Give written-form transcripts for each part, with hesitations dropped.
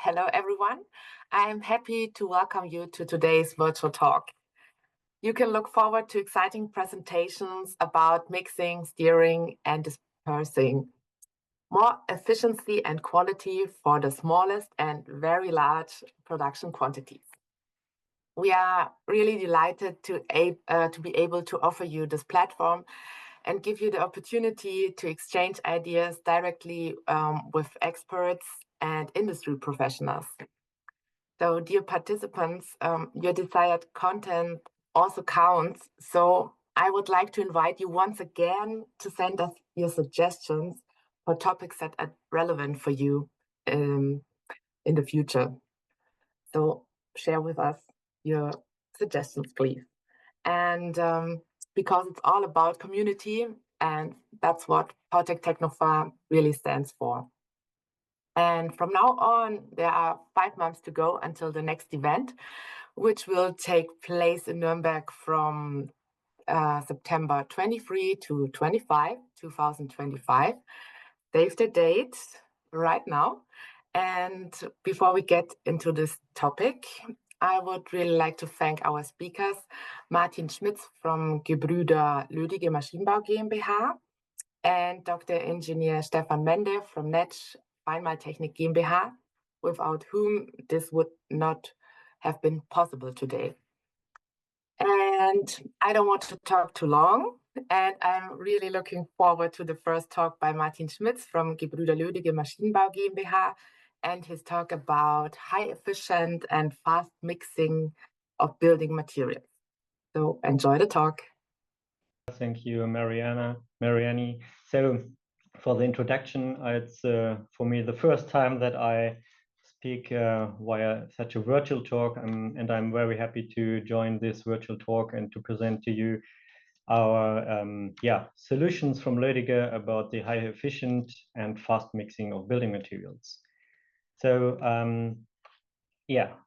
Hello, everyone. I'm happy to welcome you to today's virtual talk. You can look forward to exciting presentations about mixing, steering, and dispersing. More efficiency and quality for the smallest and very large production quantities. We are really delighted to be able to offer you this platform and give you the opportunity to exchange ideas directly with experts and industry professionals. So, dear participants, your desired content also counts. So, I would like to invite you once again to send us your suggestions for topics that are relevant for you in the future. So, share with us your suggestions, please. And because it's all about community, and that's what Project Technopharm really stands for. And from now on, there are 5 months to go until the next event, which will take place in Nuremberg from September 23 to 25, 2025. Save the date right now. And before we get into this topic, I would really like to thank our speakers, Martin Schmitz from Gebrüder Lödige Maschinenbau GmbH and Dr. Engineer Stefan Mende from NETZSCH-Feinmahltechnik GmbH, without whom this would not have been possible today. And I don't want to talk too long, and I'm really looking forward to the first talk by Martin Schmitz from Gebrüder Lödige Maschinenbau GmbH and his talk about high efficient and fast mixing of building materials. So enjoy the talk. Thank you, Marianne. So for the introduction, it's for me the first time that I speak via such a virtual talk, and I'm very happy to join this virtual talk and to present to you our solutions from Lödige about the high efficient and fast mixing of building materials. So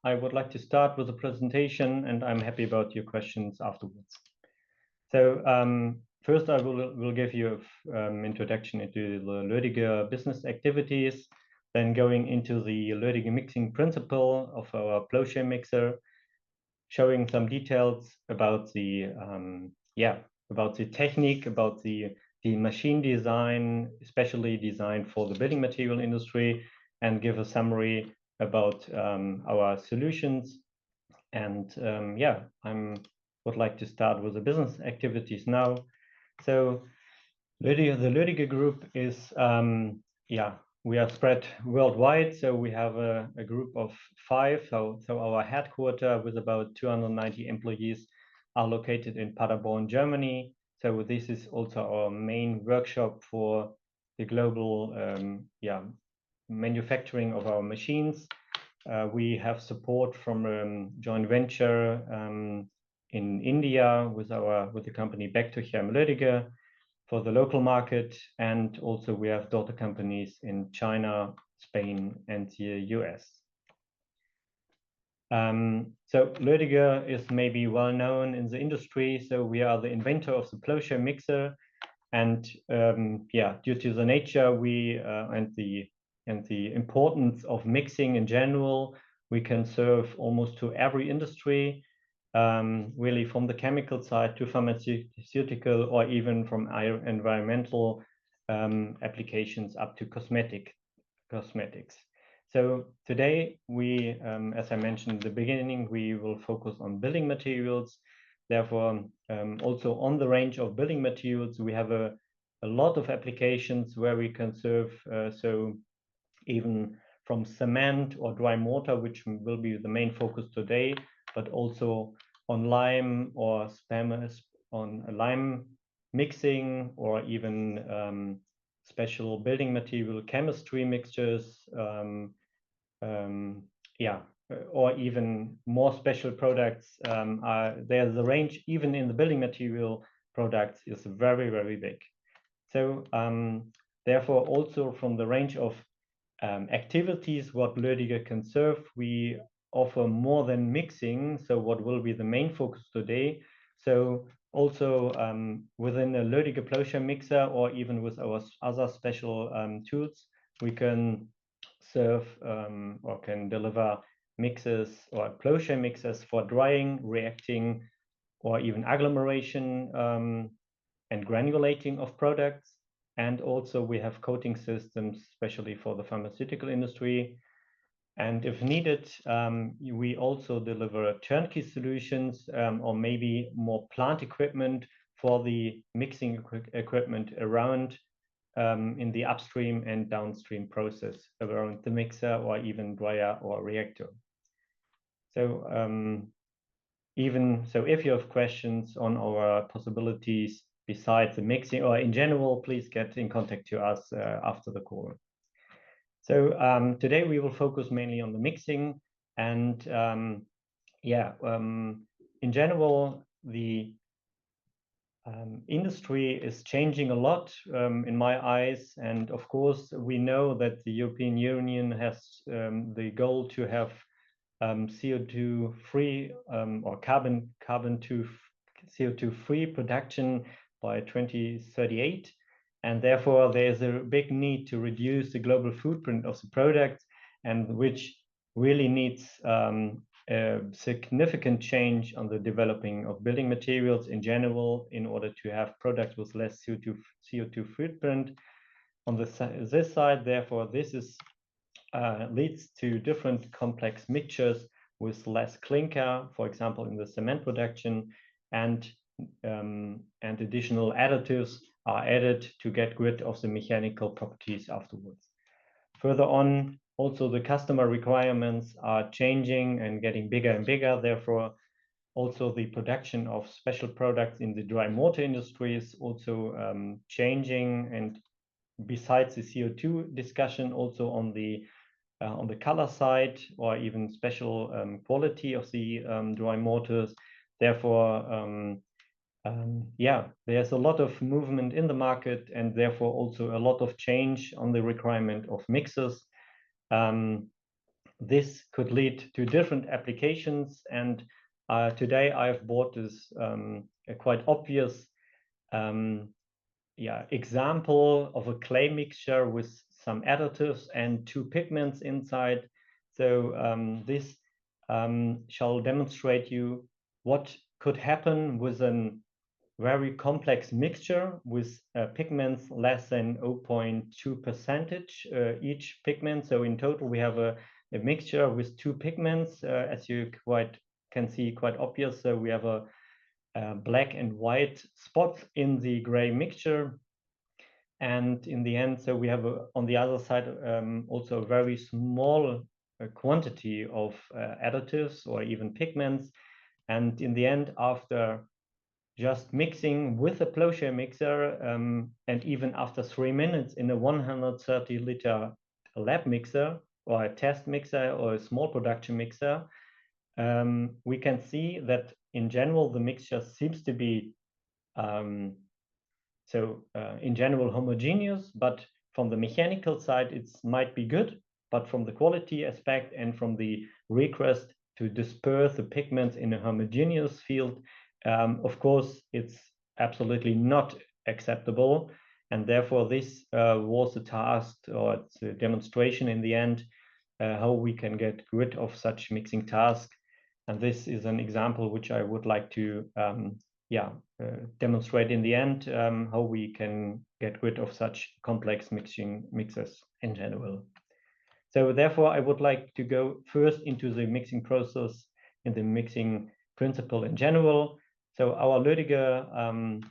I would like to start with the presentation, and I'm happy about your questions afterwards. So first I will give you an introduction into the Lödige business activities, then going into the Lödige mixing principle of our plowshare mixer, showing some details about the technique, about the machine design, especially designed for the building material industry, and give a summary about our solutions. And would like to start with the business activities now. So the Lödige group is, we are spread worldwide. So we have a group of 5. So our headquarters with about 290 employees are located in Paderborn, Germany. So this is also our main workshop for the global manufacturing of our machines. We have support from a joint venture in India with the company Becktucher Lödige for the local market, and also we have daughter companies in China, Spain, and the US. So Lödige is maybe well known in the industry. So we are the inventor of the plowshare mixer, and due to the nature and the importance of mixing in general, we can serve almost to every industry, really from the chemical side to pharmaceutical, or even from environmental applications up to cosmetics. So today we, as I mentioned in the beginning, we will focus on building materials. Therefore, also on the range of building materials, we have a lot of applications where we can serve, so even from cement or dry mortar, which will be the main focus today, but also on lime or on lime mixing, or even special building material chemistry mixtures, or even more special products. There's a range, even in the building material products, is very, very big. So therefore, also from the range of activities what Lödige can serve, we offer more than mixing. So what will be the main focus today? So also within a Lödige plowshare mixer, or even with our other special tools, we can serve or can deliver mixes or plowshare mixes for drying, reacting, or even agglomeration and granulating of products. And also we have coating systems, especially for the pharmaceutical industry. And if needed, we also deliver turnkey solutions or maybe more plant equipment for the mixing equipment around in the upstream and downstream process around the mixer or even dryer or reactor. So if you have questions on our possibilities besides the mixing or in general, please get in contact to us after the call. So today we will focus mainly on the mixing and in general, the industry is changing a lot in my eyes. And of course, we know that the European Union has the goal to have CO2 free or CO2 free production by 2038. And therefore, there's a big need to reduce the global footprint of the product, and which really needs a significant change on the developing of building materials in general in order to have products with less CO2 footprint. On this side, therefore, this is leads to different complex mixtures with less clinker, for example, in the cement production, and additional additives are added to get rid of the mechanical properties afterwards. Further on, also the customer requirements are changing and getting bigger and bigger. Therefore, also the production of special products in the dry mortar industry is also changing. And besides the CO2 discussion, also on the color side or even special quality of the dry mortars. Therefore, there's a lot of movement in the market and therefore also a lot of change on the requirement of mixers. This could lead to different applications, and today I've brought this a quite obvious example of a clay mixture with some additives and 2 pigments inside. So this shall demonstrate you what could happen with a very complex mixture with pigments less than 0.2% each pigment. So in total, we have a mixture with 2 pigments, as you can see quite obvious. So we have a black and white spots in the gray mixture. And in the end, so we have on the other side also a very small quantity of additives or even pigments. And in the end, after just mixing with a plowshare mixer and even after 3 minutes in a 130 liter lab mixer or a test mixer or a small production mixer, we can see that in general, the mixture seems to be in general homogeneous, but from the mechanical side, it might be good, but from the quality aspect and from the request to disperse the pigments in a homogeneous field, of course, it's absolutely not acceptable. And therefore, this was a task or it's a demonstration in the end, how we can get rid of such mixing tasks. And this is an example which I would like to demonstrate in the end how we can get rid of such complex mixes in general. So therefore, I would like to go first into the mixing process and the mixing principle in general. So our Lödige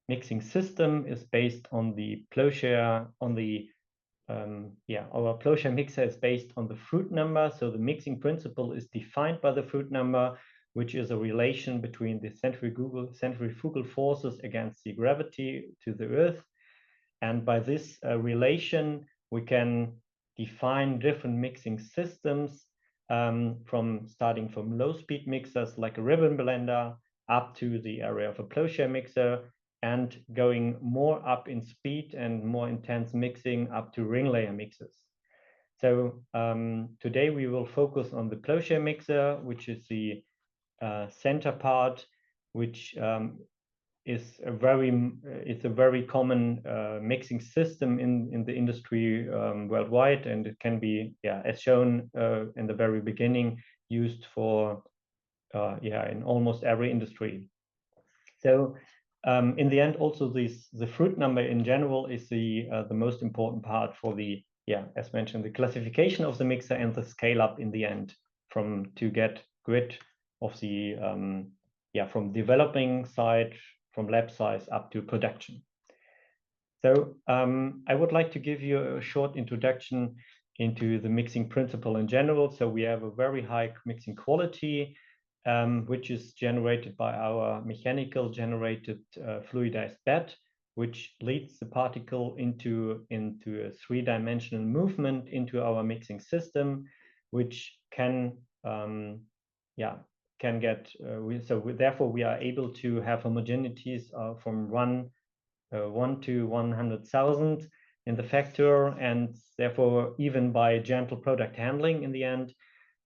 mixing system is based on the plowshare, our plowshare mixer is based on the fruit number. So the mixing principle is defined by the fruit number, which is a relation between the centrifugal forces against the gravity to the earth. And by this relation, we can define different mixing systems starting from low-speed mixers like a ribbon blender up to the area of a plowshare mixer, and going more up in speed and more intense mixing up to ring layer mixers. So today we will focus on the plowshare mixer, which is the center part, which is a very common mixing system in the industry worldwide, and it can be, as shown in the very beginning, used for in almost every industry. So in the end, also the fruit number in general is the most important part for the, as mentioned, the classification of the mixer and the scale up in the end to get rid of the from developing side, from lab size up to production. So I would like to give you a short introduction into the mixing principle in general. So we have a very high mixing quality, which is generated by our mechanical generated fluidized bed, which leads the particle into a three-dimensional movement into our mixing system, which can get therefore we are able to have homogeneities from 1 to 100,000 in the factor, and therefore even by gentle product handling in the end,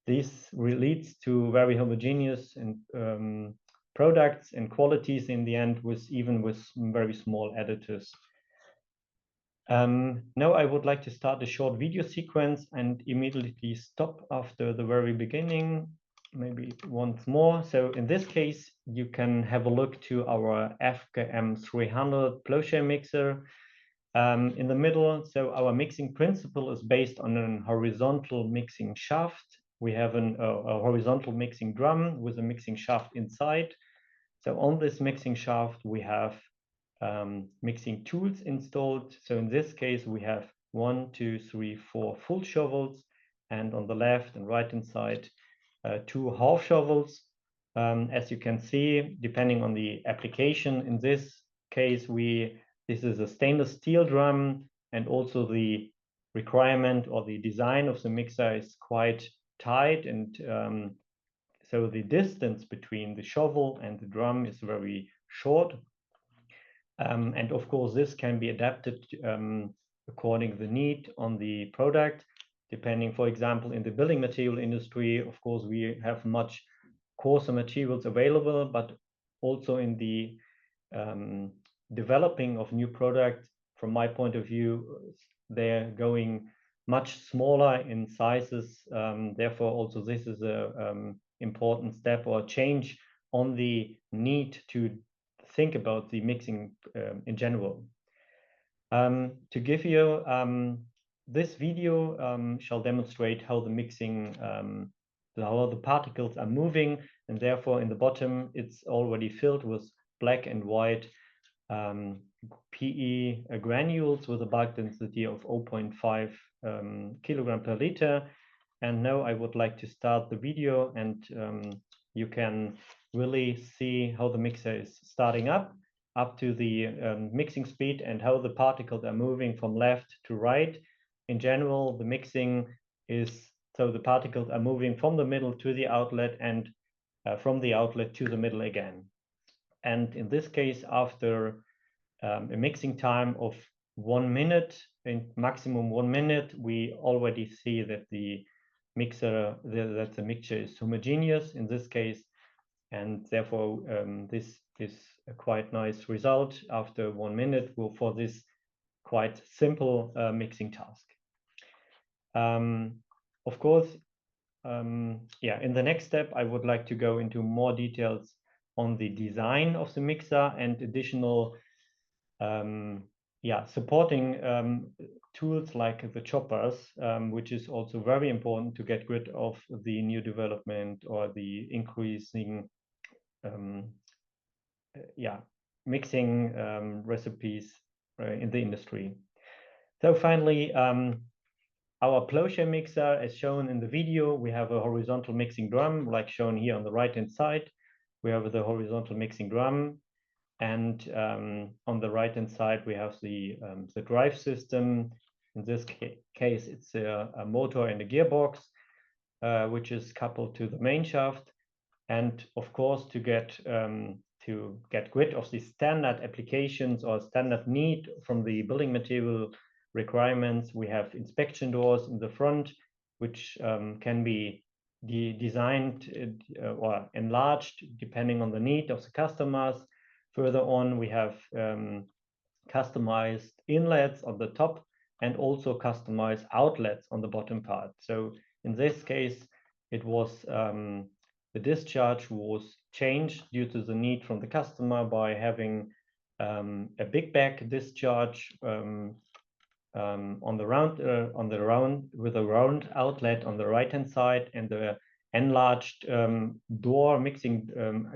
this leads to very homogeneous and products and qualities in the end, even with very small additives. Now I would like to start a short video sequence and immediately stop after the very beginning, maybe once more. So in this case, you can have a look to our FKM 300 plowshare mixer. In the middle, so our mixing principle is based on a horizontal mixing shaft. We have a horizontal mixing drum with a mixing shaft inside. So on this mixing shaft, we have mixing tools installed. So in this case, we have 1, 2, 3, 4 full shovels, and on the left and right hand side, 2 half shovels. As you can see, depending on the application, in this case, this is a stainless steel drum, and also the requirement or the design of the mixer is quite tight, and so the distance between the shovel and the drum is very short. And of course, this can be adapted according to the need on the product, depending, for example, in the building material industry, of course, we have much coarser materials available, but also in the developing of new products, from my point of view, they're going much smaller in sizes. Therefore, also this is a important step or change on the need to think about the mixing in general. To give you this video shall demonstrate how the mixing, how the particles are moving, and therefore in the bottom it's already filled with black and white PE granules with a bulk density of 0.5 kilogram per liter. And now I would like to start the video, and you can really see how the mixer is starting up to the mixing speed, and how the particles are moving from left to right. In general, the mixing is, so the particles are moving from the middle to the outlet, and from the outlet to the middle again. And in this case, after a mixing time of 1 minute, in maximum 1 minute, we already see that the mixture is homogeneous in this case, and therefore this is a quite nice result after 1 minute for this quite simple mixing task. Of course, in the next step, I would like to go into more details on the design of the mixer and additional supporting tools like the choppers, which is also very important to get rid of the new development or the increasing mixing recipes in the industry. So finally, our plowshare mixer, as shown in the video, we have a horizontal mixing drum, like shown here on the right hand side. We have the horizontal mixing drum, and on the right hand side we have the drive system. In this case, it's a motor and a gearbox, which is coupled to the main shaft. And of course, to get rid of the standard applications or standard need from the building material requirements, we have inspection doors in the front, which can be designed or enlarged depending on the need of the customers. Further on, we have customized inlets on the top and also customized outlets on the bottom part. So in this case, it was the discharge was changed due to the need from the customer by having a big bag discharge on the round with a round outlet on the right hand side and the enlarged door mixing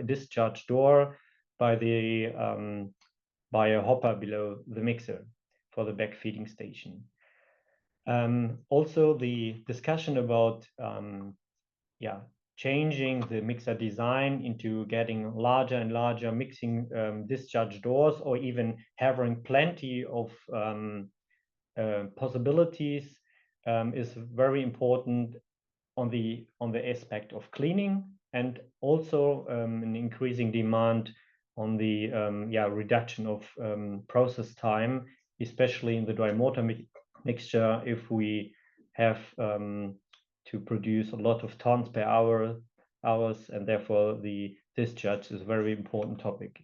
discharge door by the by a hopper below the mixer for the back feeding station. Also, the discussion about changing the mixer design into getting larger and larger mixing discharge doors, or even having plenty of possibilities is very important on the aspect of cleaning, and also an increasing demand on the reduction of process time, especially in the dry mortar mixture, if we have to produce a lot of tons per hours, and therefore the discharge is a very important topic.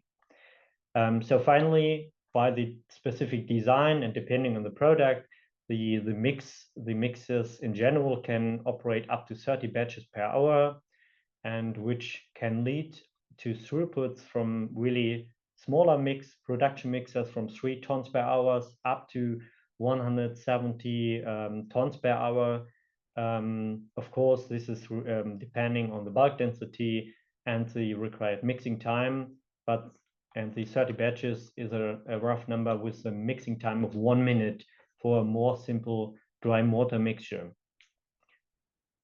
So finally, by the specific design and depending on the product, the mixers in general can operate up to 30 batches per hour, and which can lead to throughputs from really smaller production mixers from 3 tons per hour up to 170 tons per hour. Of course, this is depending on the bulk density and the required mixing time, and the 30 batches is a rough number with a mixing time of 1 minute for a more simple dry mortar mixture.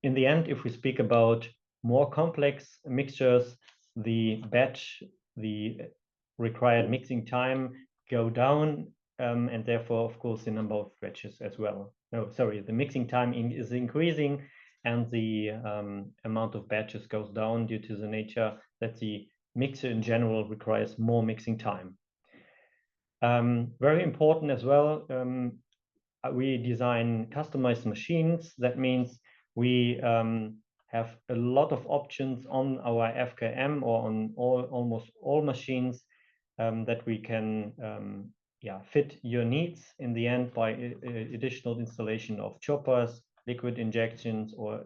In the end, if we speak about more complex mixtures, the required mixing time go down, and therefore, of course, the number of batches as well. No, sorry, the mixing time is increasing, and the amount of batches goes down due to the nature that the mixer in general requires more mixing time. Very important as well, we design customized machines. That means we have a lot of options on our FKM or on almost all machines that we can fit your needs in the end by additional installation of choppers, liquid injection or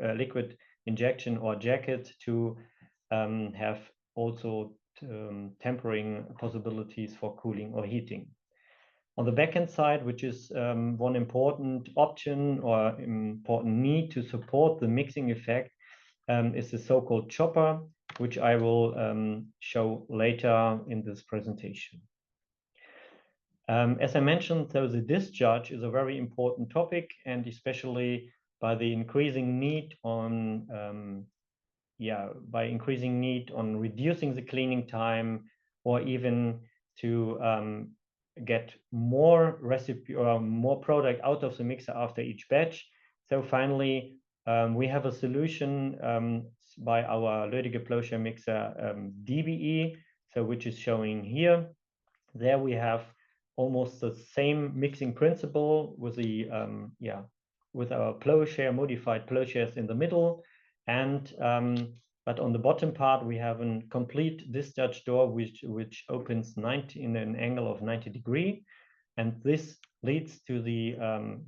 jacket to have also tempering possibilities for cooling or heating. On the backend side, which is one important option or important need to support the mixing effect, is the so-called chopper, which I will show later in this presentation. As I mentioned, so the discharge is a very important topic, and especially by the increasing need on reducing the cleaning time, or even to get more recipe or more product out of the mixer after each batch. So finally, we have a solution by our Lödige plowshare mixer DBE, so which is showing here. There we have almost the same mixing principle with the with our plowshare, modified plowshares in the middle, and but on the bottom part we have a complete discharge door which opens in an angle of 90 degrees, and this leads to the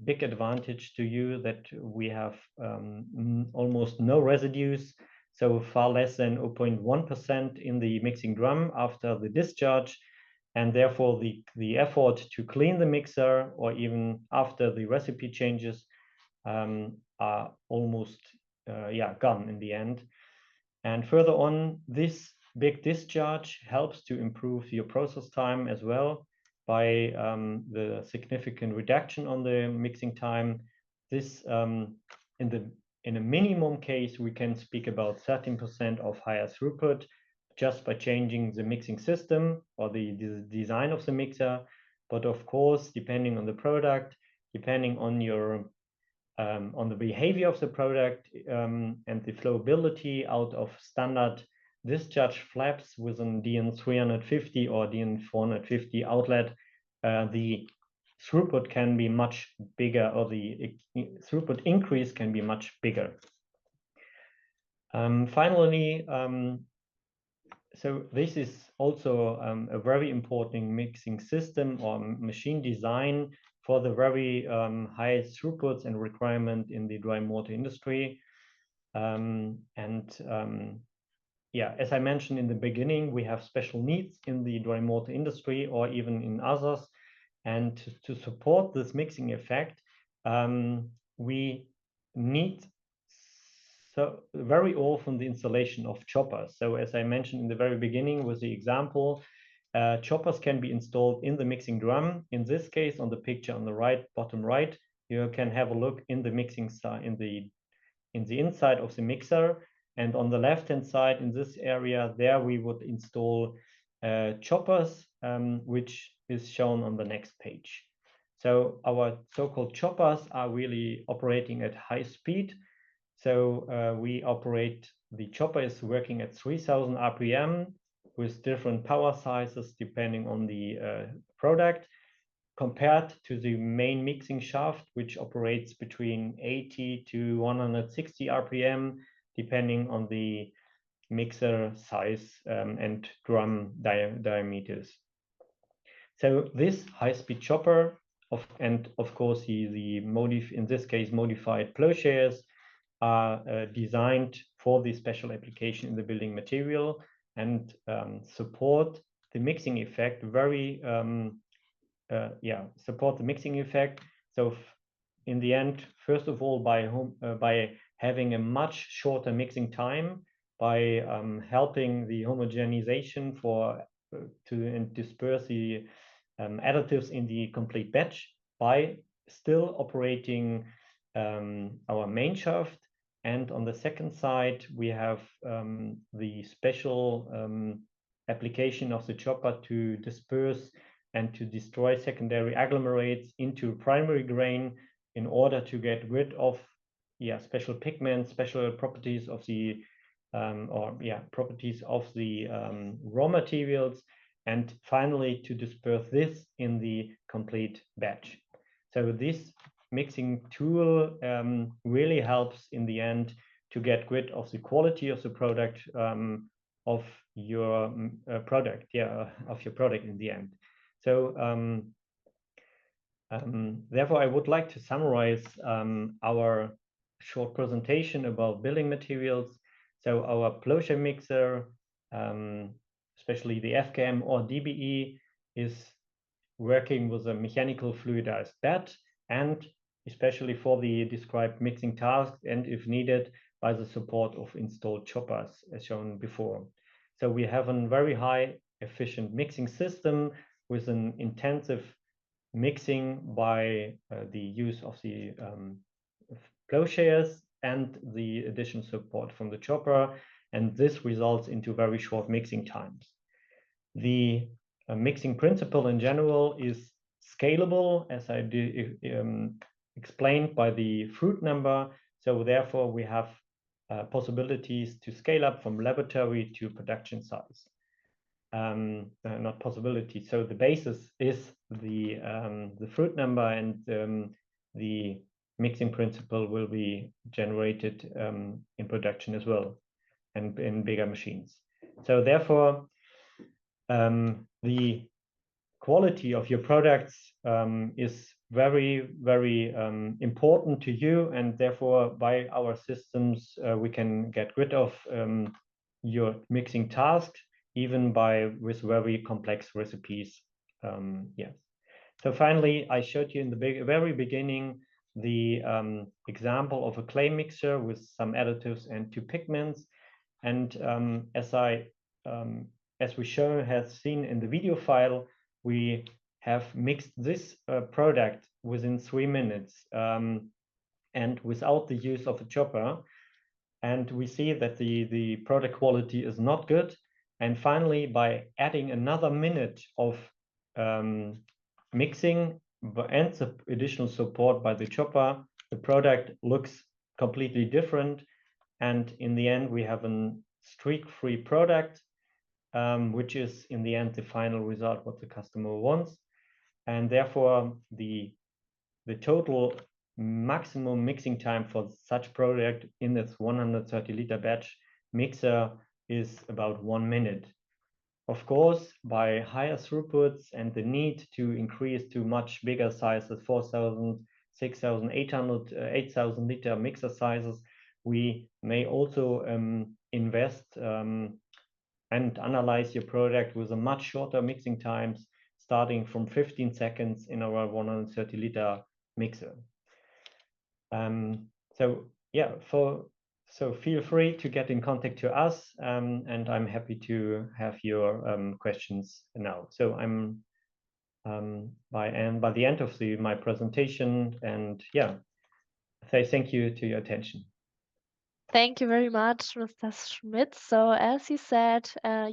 big advantage to you that we have almost no residues, so far less than 0.1% in the mixing drum after the discharge, and therefore the effort to clean the mixer or even after the recipe changes are almost gone in the end. And further on, this big discharge helps to improve your process time as well by the significant reduction on the mixing time. This in a minimum case, we can speak about 13% of higher throughput just by changing the mixing system or the design of the mixer. But of course, depending on the product, depending on your on the behavior of the product and the flowability out of standard discharge flaps with an DN350 or DN450 outlet, the throughput can be much bigger, or the throughput increase can be much bigger. Finally, so this is also a very important mixing system or machine design for the very high throughputs and requirement in the dry mortar industry. Yeah, as I mentioned in the beginning, we have special needs in the dry mortar industry or even in others. And to support this mixing effect, we need so very often the installation of choppers. So as I mentioned in the very beginning with the example, choppers can be installed in the mixing drum. In this case, on the picture on the right, bottom right, you can have a look in the mixing in the inside of the mixer. And on the left-hand side, in this area, there we would install choppers, which is shown on the next page. So our so-called choppers are really operating at high speed. So we operate, the chopper is working at 3000 RPM with different power sizes depending on the product, compared to the main mixing shaft, which operates between 80 to 160 RPM, depending on the mixer size and drum diameters. So this high-speed chopper, and of course in this case modified plowshares, are designed for the special application in the building material and support the mixing effect very support the mixing effect. So in the end, first of all, by having a much shorter mixing time, by helping the homogenization to disperse the additives in the complete batch, by still operating our main shaft. And on the second side, we have the special application of the chopper to disperse and to destroy secondary agglomerates into primary grain in order to get rid of special pigments, special properties of the properties of the raw materials, and finally to disperse this in the complete batch. So this mixing tool really helps in the end to get rid of the quality of the product of your product in the end. So therefore, I would like to summarize our short presentation about building materials. So our plowshare mixer, especially the FKM or DBE, is working with a mechanical fluidized bed, and especially for the described mixing tasks, and if needed, by the support of installed choppers, as shown before. So we have a very high efficient mixing system with an intensive mixing by the use of the plowshares and the additional support from the chopper, and this results into very short mixing times. The mixing principle in general is scalable, as I explained by the fruit number. So therefore, we have possibilities to scale up from laboratory to production size. Not possibility. So the basis is the fruit number, and the mixing principle will be generated in production as well, and in bigger machines. So therefore, the quality of your products is very, very important to you, and therefore by our systems we can get rid of your mixing tasks, even with very complex recipes. Yes. So finally, I showed you in the very beginning the example of a clay mixer with some additives and 2 pigments, and as we have seen in the video file, we have mixed this product within 3 minutes and without the use of a chopper. And we see that the product quality is not good. And finally, by adding another minute of mixing and additional support by the chopper, the product looks completely different. And in the end, we have a streak-free product, which is in the end the final result what the customer wants. And therefore, the total maximum mixing time for such product in this 130 liter batch mixer is about 1 minute. Of course, by higher throughputs and the need to increase to much bigger sizes, 4,000, 6,800, 8,000 liter mixer sizes, we may also invest and analyze your product with a much shorter mixing times, starting from 15 seconds in our 130 liter mixer. So yeah, so feel free to get in contact to us, and I'm happy to have your questions now. So I'm by the end of my presentation, and yeah, say thank you to your attention. Thank you very much, Mr. Schmitz. So as he said,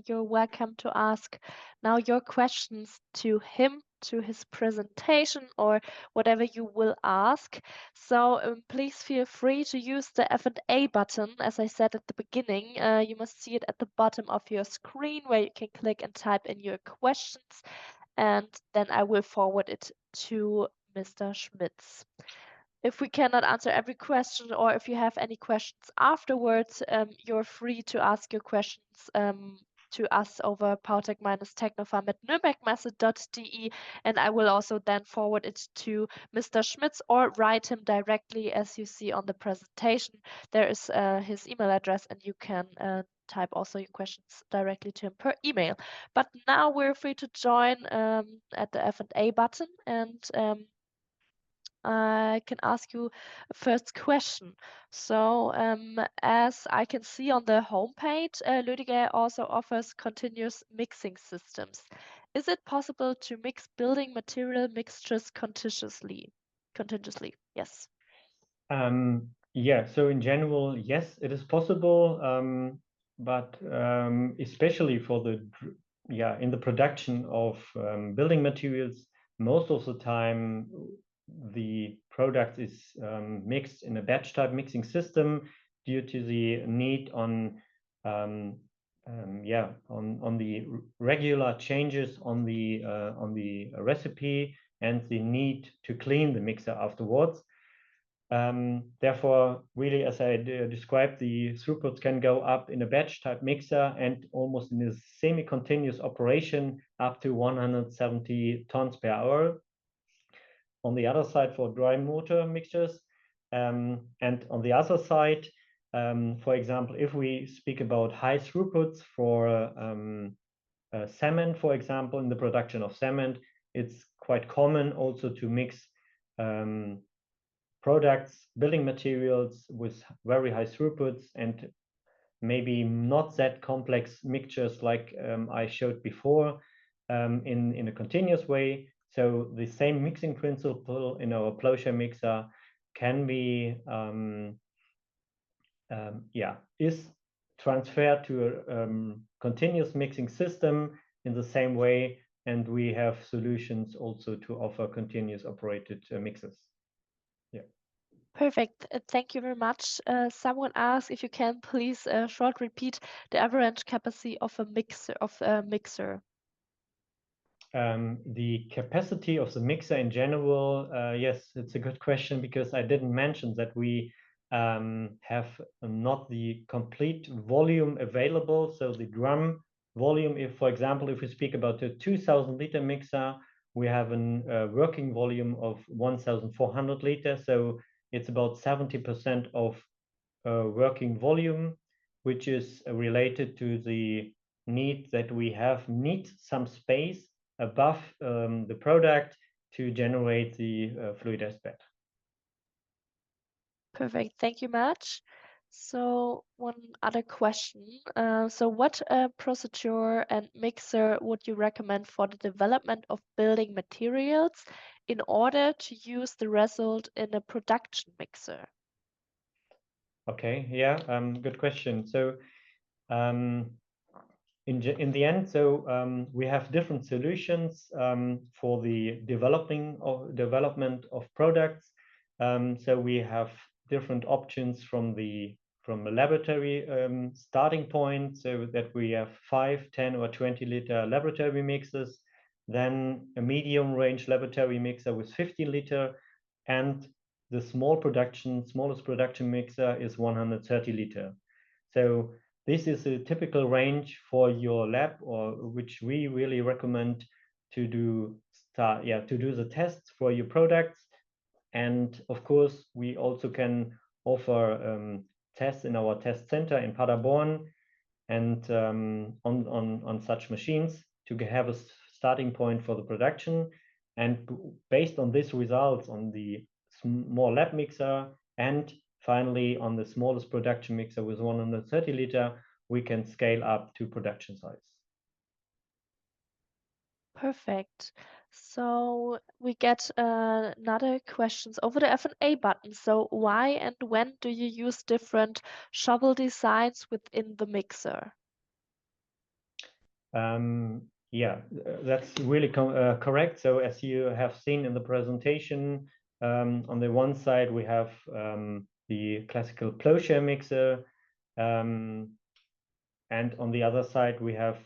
you're welcome to ask now your questions to him, to his presentation, or whatever you will ask. So please feel free to use the F&A button. As I said at the beginning, you must see it at the bottom of your screen where you can click and type in your questions, and then I will forward it to Mr. Schmitz. If we cannot answer every question, or if you have any questions afterwards, you're free to ask your questions to us over powertech-technopharm@nürnbergmesse.de, and I will also then forward it to Mr. Schmitz or write him directly, as you see on the presentation. There is his email address, and you can type also your questions directly to him per email. But now we're free to join at the F&A button, and I can ask you a first question. So, as I can see on the homepage, Lödige also offers continuous mixing systems. Is it possible to mix building material mixtures continuously? Yes. Yeah, so in general, yes, it is possible, but especially for in the production of building materials, most of the time the product is mixed in a batch type mixing system due to the need on the regular changes on the recipe and the need to clean the mixer afterwards. Therefore, really, as I described, the throughputs can go up in a batch type mixer and almost in a semi-continuous operation up to 170 tons per hour. On the other side, for dry mortar mixtures, and on the other side, for example, if we speak about high throughputs for cement, for example, in the production of cement, it's quite common also to mix products, building materials with very high throughputs and maybe not that complex mixtures like I showed before in a continuous way. So the same mixing principle in our plowshare mixer can be is transferred to a continuous mixing system in the same way, and we have solutions also to offer continuous operated mixers. Yeah. Perfect. Thank you very much. Someone asked if you can please short repeat the average capacity of a mixer. The capacity of the mixer in general, yes, it's a good question, because I didn't mention that we have not the complete volume available. So the drum volume, if, for example, if we speak about a 2,000 liter mixer, we have a working volume of 1,400 liters. So it's about 70% of working volume, which is related to the need that we need some space above the product to generate the fluid as bed. Perfect. Thank you much. So one other question. So what procedure and mixer would you recommend for the development of building materials in order to use the result in a production mixer? Okay, yeah, good question. So in the end, so we have different solutions for the development of products. So we have different options from a laboratory starting point, so that we have 5, 10, or 20 liter laboratory mixers, then a medium range laboratory mixer with 15 liter, and the smallest production mixer is 130 liter. So this is a typical range for your lab, or which we really recommend to do the tests for your products. And of course, we also can offer tests in our test center in Paderborn and on such machines to have a starting point for the production. And based on these results on the small lab mixer and finally on the smallest production mixer with 130 liter, we can scale up to production size. Perfect. So we get another questions over the F&A button. So why and when do you use different shovel designs within the mixer? Yeah, that's really correct. So as you have seen in the presentation, on the one side we have the classical plowshare mixer, and on the other side we have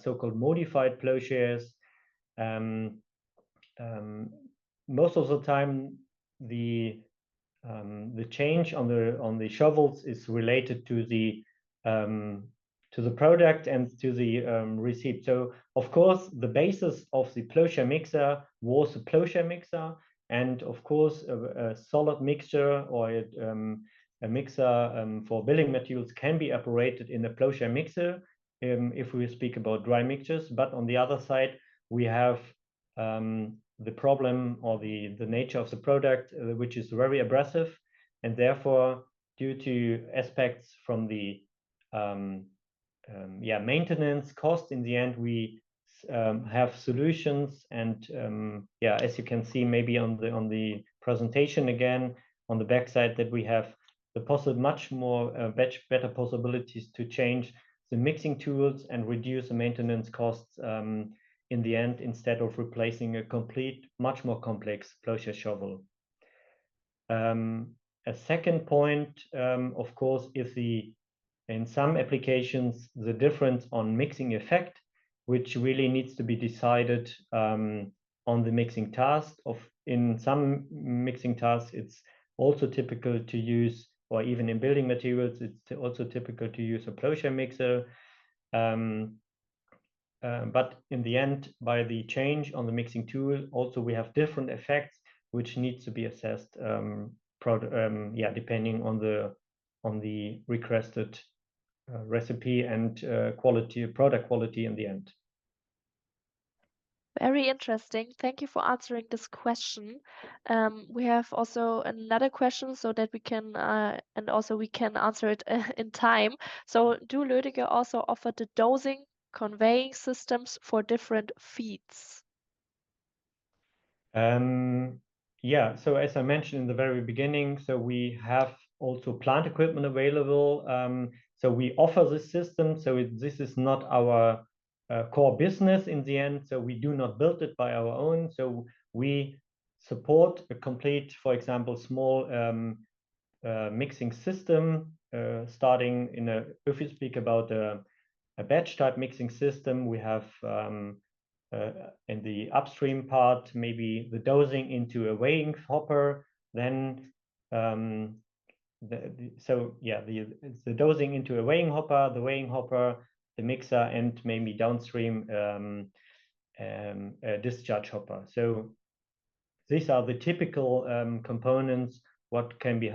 so-called modified plowshares. Most of the time the change on the shovels is related to the product and to the receipt. So of course the basis of the plowshare mixer was a plowshare mixer, and of course a solid mixture or a mixer for building materials can be operated in a plowshare mixer if we speak about dry mixtures. But on the other side we have the problem or the nature of the product, which is very abrasive, and therefore due to aspects from the maintenance cost, in the end we have solutions. And as you can see maybe on the presentation again on the back side, that we have the much more better possibilities to change the mixing tools and reduce the maintenance costs in the end, instead of replacing a complete, much more complex plowshare shovel. A second point, of course, is in some applications, the difference on mixing effect, which really needs to be decided on the mixing task. In some mixing tasks, it's also typical to use, or even in building materials, it's also typical to use a plowshare mixer. But in the end, by the change on the mixing tool, also we have different effects which needs to be assessed, depending on the requested recipe and product quality in the end. Very interesting. Thank you for answering this question. We have also another question so that we can answer it in time. So do Lödige also offer the dosing conveying systems for different feeds? So as I mentioned in the very beginning, so we have also plant equipment available. So we offer this system. So this is not our core business in the end. So we do not build it by our own. So we support a complete, for example, small mixing system, starting if we speak about a batch type mixing system, we have in the upstream part, maybe the dosing into a weighing hopper, then the dosing into a weighing hopper, the mixer, and maybe downstream a discharge hopper. So these are the typical components what can be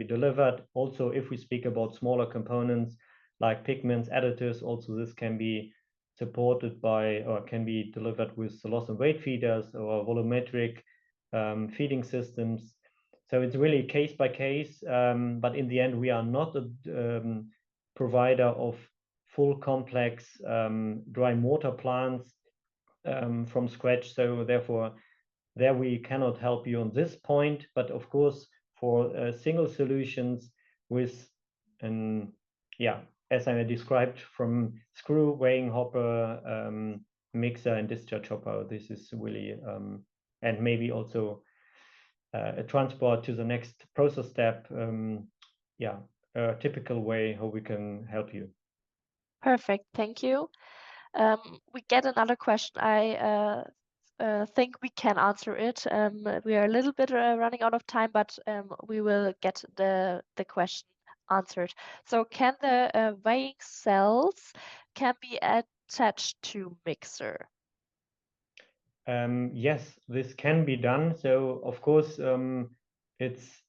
delivered. Also, if we speak about smaller components like pigments, additives, also this can be supported by or can be delivered with loss and weight feeders or volumetric feeding systems. So it's really case by case, but in the end we are not a provider of full complex dry mortar plants from scratch. So therefore there we cannot help you on this point. But of course for single solutions with as I described, from screw, weighing hopper, mixer, and discharge hopper, this is really, and maybe also a transport to the next process step, a typical way how we can help you. Perfect, thank you. We get another question. I think we can answer it. We are a little bit running out of time, but we will get the question answered. So can the weighing cells can be attached to mixer? Yes, this can be done. So of course, it's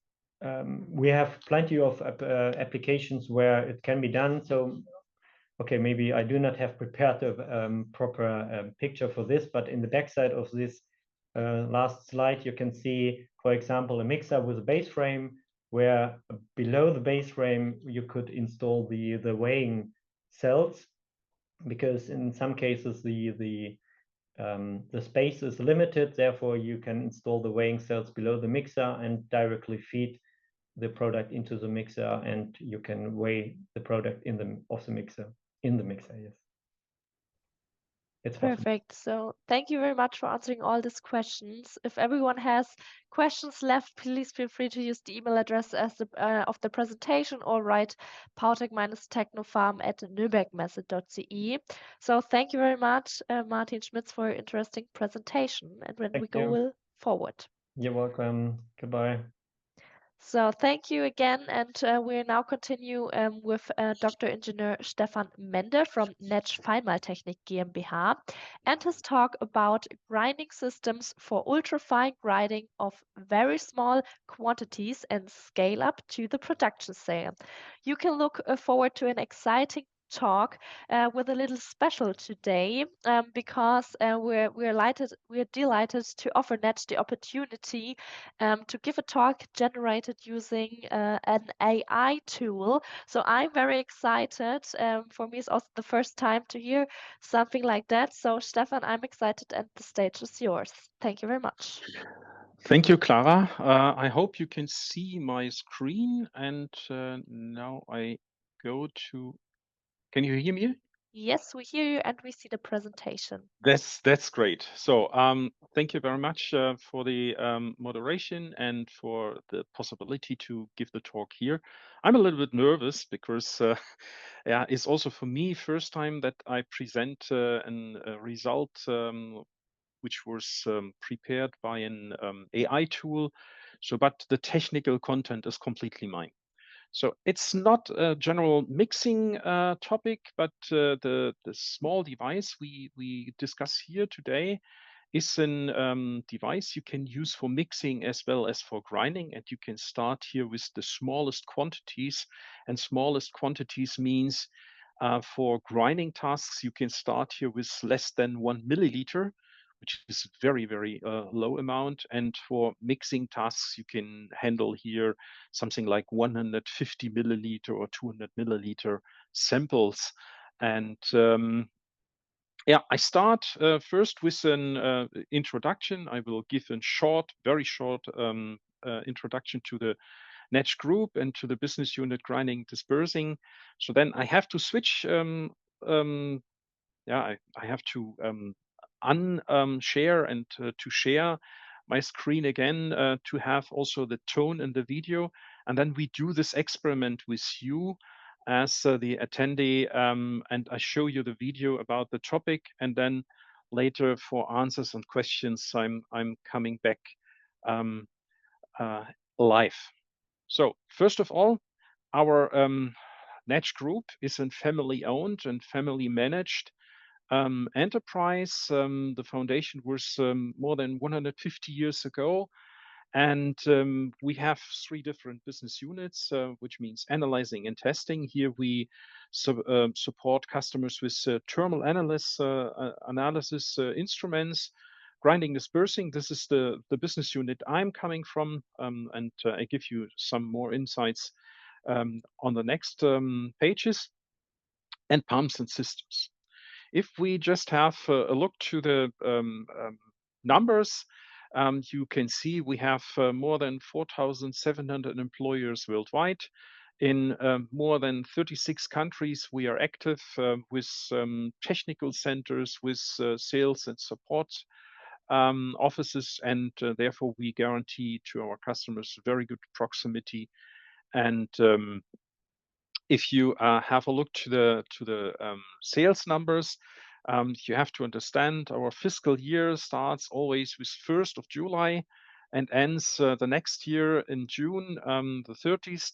we have plenty of applications where it can be done. So okay, maybe I do not have prepared a proper picture for this, but in the backside of this last slide, you can see, for example, a mixer with a base frame, where below the base frame you could install the weighing cells, because in some cases the space is limited. Therefore, you can install the weighing cells below the mixer and directly feed the product into the mixer, and you can weigh the product in the mixer. Yes, it's possible. Perfect. So thank you very much for answering all these questions. If everyone has questions left, please feel free to use the email address as of the presentation, or write pautec-technofarm@nürnbergmesse.de. So thank you very much, Martin Schmitz, for your interesting presentation. And when we go forward. You're welcome. Goodbye. So thank you again, and we'll now continue with Dr. Engineer Stefan Mende from NETZSCH-Feinmahltechnik GmbH and his talk about grinding systems for ultrafine grinding of very small quantities and scale up to the production sale. You can look forward to an exciting talk with a little special today, because we're delighted to offer NETZSCH the opportunity to give a talk generated using an AI tool. So I'm very excited. For me, it's also the first time to hear something like that. So Stefan, I'm excited, and the stage is yours. Thank you very much. Thank you, Clara. I hope you can see my screen. And now I go to. Can you hear me? Yes, we hear you, and we see the presentation. That's great. So thank you very much for the moderation and for the possibility to give the talk here. I'm a little bit nervous because yeah, it's also for me first time that I present a result which was prepared by an AI tool. So, but the technical content is completely mine. So it's not a general mixing topic, but the small device we discuss here today is an device you can use for mixing as well as for grinding. And you can start here with the smallest quantities. And smallest quantities means for grinding tasks, you can start here with less than 1 milliliter, which is a very, very low amount. And for mixing tasks, you can handle here something like 150 milliliter or 200 milliliter samples. And yeah, I start first with an introduction. I will give a short, very short introduction to the NETZSCH group and to the business unit grinding dispersing. So then I have to switch. Yeah, I have to unshare and to share my screen again to have also the tone in the video. And then we do this experiment with you as the attendee, and I show you the video about the topic, and then later for answers and questions, I'm coming back live. So first of all, our NETZSCH group is a family-owned and family-managed enterprise. The foundation was more than 150 years ago. And we have 3 different business units, which means analyzing and testing. Here we support customers with thermal analysis instruments. Grinding dispersing, this is the business unit I'm coming from, and I give you some more insights on the next pages. And pumps and systems. If we just have a look to the numbers, you can see we have more than 4,700 employers worldwide. In more than 36 countries, we are active with technical centers, with sales and support offices, and therefore we guarantee to our customers very good proximity. And if you have a look to the sales numbers, you have to understand our fiscal year starts always with 1st of July and ends the next year in June, the 30th.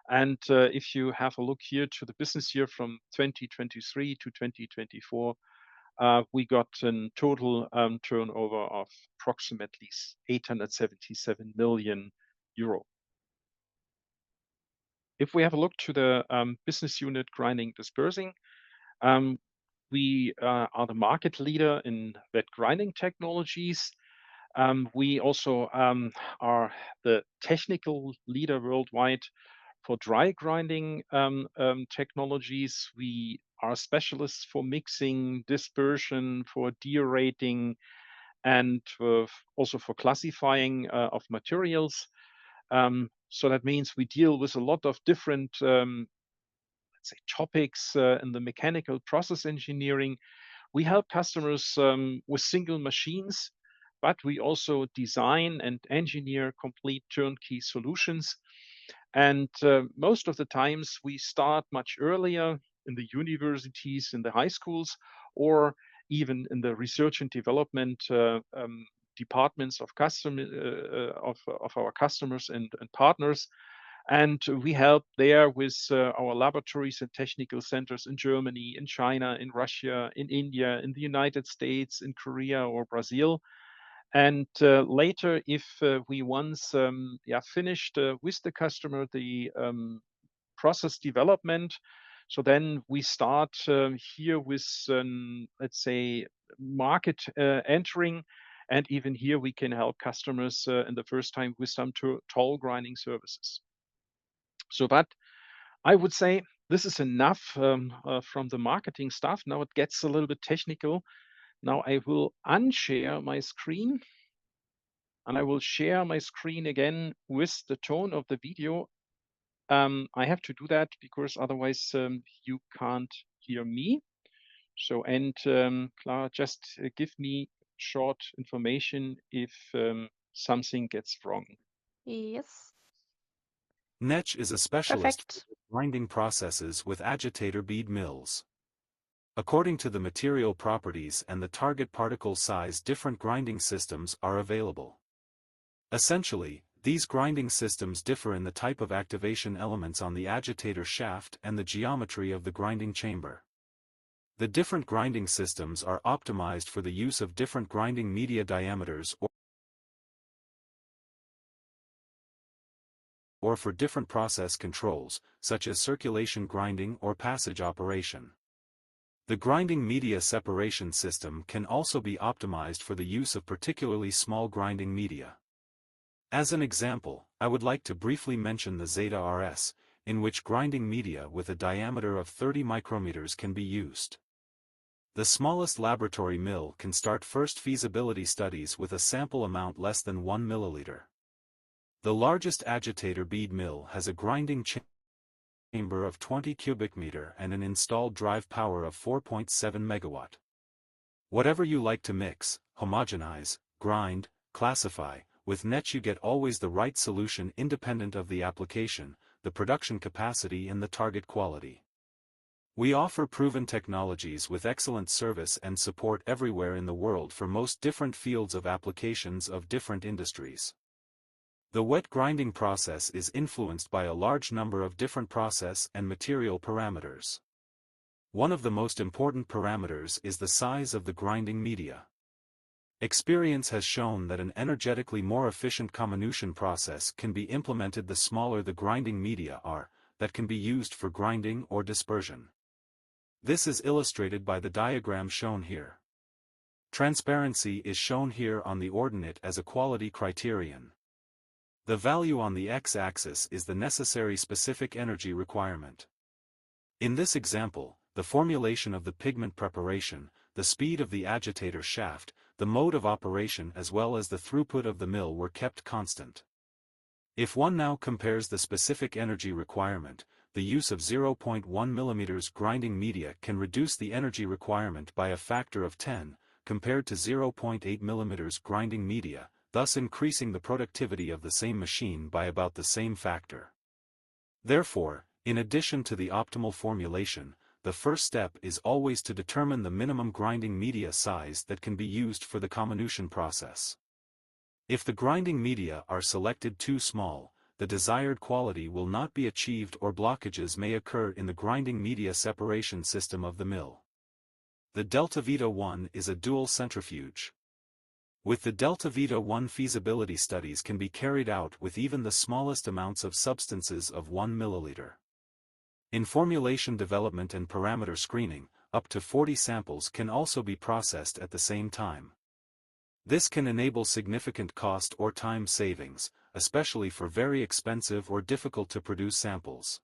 And if you have a look here to the business year from 2023 to 2024, we got a total turnover of approximately 877 million euro. If we have a look to the business unit grinding dispersing, we are the market leader in wet grinding technologies. We also are the technical leader worldwide for dry grinding technologies. We are specialists for mixing, dispersion, for deaerating, and also for classifying of materials. So that means we deal with a lot of different let's say topics in the mechanical process engineering. We help customers with single machines, but we also design and engineer complete turnkey solutions. And most of the times we start much earlier in the universities, in the high schools, or even in the research and development departments of our customers and partners. And we help there with our laboratories and technical centers in Germany, in China, in Russia, in India, in the United States, in Korea or Brazil. And later, if we once finished with the customer the process development, so then we start here with, let's say, market entering. And even here we can help customers in the first time with some toll grinding services. So, but I would say this is enough from the marketing stuff. Now it gets a little bit technical. Now I will unshare my screen, and I will share my screen again with the tone of the video. I have to do that because otherwise you can't hear me. So, and Clara, just give me short information if something gets wrong. Yes. NETZSCH is a specialist Perfect. for grinding processes with agitator bead mills. According to the material properties and the target particle size, different grinding systems are available. Essentially, these grinding systems differ in the type of activation elements on the agitator shaft and the geometry of the grinding chamber. The different grinding systems are optimized for the use of different grinding media diameters or for different process controls, such as circulation grinding or passage operation. The grinding media separation system can also be optimized for the use of particularly small grinding media. As an example, I would like to briefly mention the Zeta RS, in which grinding media with a diameter of 30 micrometers can be used. The smallest laboratory mill can start first feasibility studies with a sample amount less than 1 milliliter. The largest agitator bead mill has a grinding chamber of 20 cubic meter and an installed drive power of 4.7 megawatt. Whatever you like to mix, homogenize, grind, classify, with NETZSCH you get always the right solution independent of the application, the production capacity and the target quality. We offer proven technologies with excellent service and support everywhere in the world for most different fields of applications of different industries. The wet grinding process is influenced by a large number of different process and material parameters. One of the most important parameters is the size of the grinding media. Experience has shown that an energetically more efficient comminution process can be implemented the smaller the grinding media are, that can be used for grinding or dispersion. This is illustrated by the diagram shown here. Transparency is shown here on the ordinate as a quality criterion. The value on the x-axis is the necessary specific energy requirement. In this example, the formulation of the pigment preparation, the speed of the agitator shaft, the mode of operation as well as the throughput of the mill were kept constant. If one now compares the specific energy requirement, the use of 0.1 mm grinding media can reduce the energy requirement by a factor of 10, compared to 0.8 mm grinding media, thus increasing the productivity of the same machine by about the same factor. Therefore, in addition to the optimal formulation, the first step is always to determine the minimum grinding media size that can be used for the comminution process. If the grinding media are selected too small, the desired quality will not be achieved or blockages may occur in the grinding media separation system of the mill. The Delta Vita 1 is a dual centrifuge. With the Delta Vita 1 feasibility studies can be carried out with even the smallest amounts of substances of 1 milliliter. In formulation development and parameter screening, up to 40 samples can also be processed at the same time. This can enable significant cost or time savings, especially for very expensive or difficult to produce samples.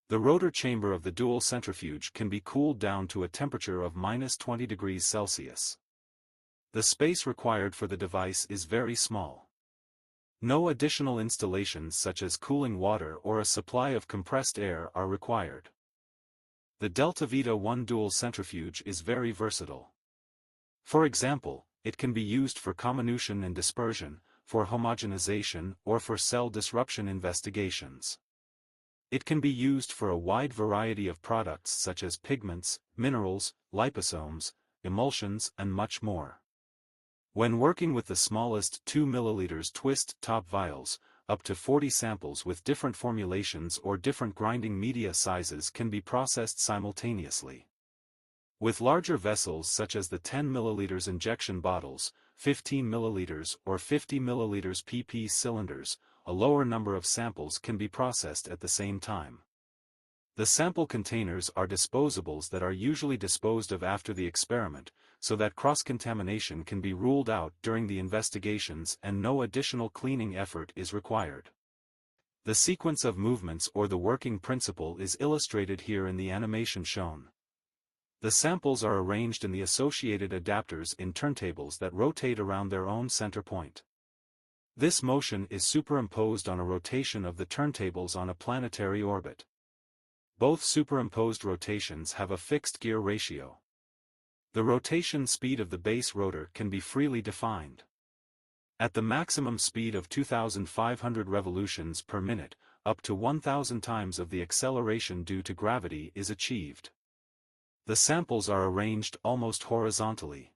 The rotor chamber of the dual centrifuge can be cooled down to a temperature of -20 degrees Celsius. The space required for the device is very small. No additional installations such as cooling water or a supply of compressed air are required. The Delta Vita 1 dual centrifuge is very versatile. For example, it can be used for comminution and dispersion, for homogenization, or for cell disruption investigations. It can be used for a wide variety of products such as pigments, minerals, liposomes, emulsions, and much more. When working with the smallest 2 ml twist top vials, up to 40 samples with different formulations or different grinding media sizes can be processed simultaneously. With larger vessels such as the 10 ml injection bottles, 15 ml or 50 ml PP cylinders, a lower number of samples can be processed at the same time. The sample containers are disposables that are usually disposed of after the experiment, so that cross-contamination can be ruled out during the investigations and no additional cleaning effort is required. The sequence of movements or the working principle is illustrated here in the animation shown. The samples are arranged in the associated adapters in turntables that rotate around their own center point. This motion is superimposed on a rotation of the turntables on a planetary orbit. Both superimposed rotations have a fixed gear ratio. The rotation speed of the base rotor can be freely defined. At the maximum speed of 2,500 revolutions per minute, up to 1,000 times of the acceleration due to gravity is achieved. The samples are arranged almost horizontally.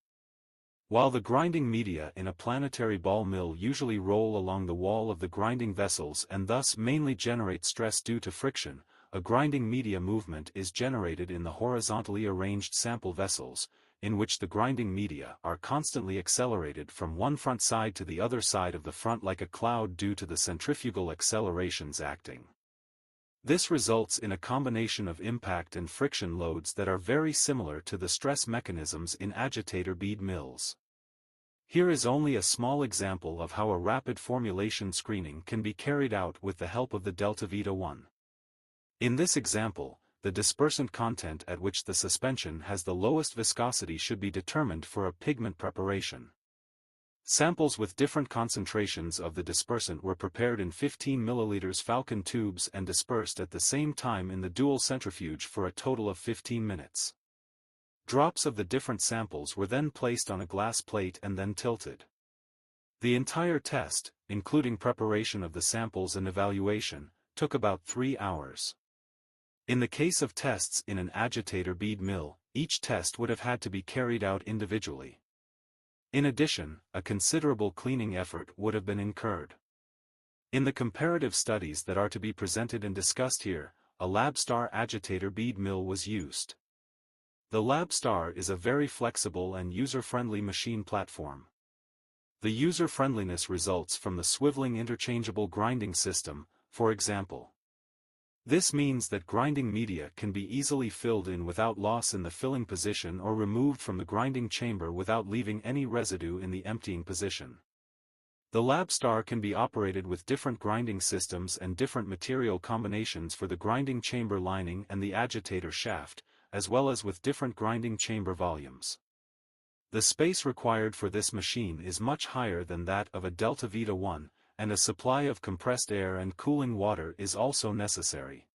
While the grinding media in a planetary ball mill usually roll along the wall of the grinding vessels and thus mainly generate stress due to friction, a grinding media movement is generated in the horizontally arranged sample vessels, in which the grinding media are constantly accelerated from one front side to the other side of the front like a cloud due to the centrifugal accelerations acting. This results in a combination of impact and friction loads that are very similar to the stress mechanisms in agitator bead mills. Here is only a small example of how a rapid formulation screening can be carried out with the help of the Delta Vita 1. In this example, the dispersant content at which the suspension has the lowest viscosity should be determined for a pigment preparation. Samples with different concentrations of the dispersant were prepared in 15 ml Falcon tubes and dispersed at the same time in the dual centrifuge for a total of 15 minutes. Drops of the different samples were then placed on a glass plate and then tilted. The entire test, including preparation of the samples and evaluation, took about 3 hours. In the case of tests in an agitator bead mill, each test would have had to be carried out individually. In addition, a considerable cleaning effort would have been incurred. In the comparative studies that are to be presented and discussed here, a LabStar agitator bead mill was used. The LabStar is a very flexible and user-friendly machine platform. The user-friendliness results from the swiveling interchangeable grinding system, for example. This means that grinding media can be easily filled in without loss in the filling position or removed from the grinding chamber without leaving any residue in the emptying position. The LabStar can be operated with different grinding systems and different material combinations for the grinding chamber lining and the agitator shaft, as well as with different grinding chamber volumes. The space required for this machine is much higher than that of a Delta Vita 1, and a supply of compressed air and cooling water is also necessary.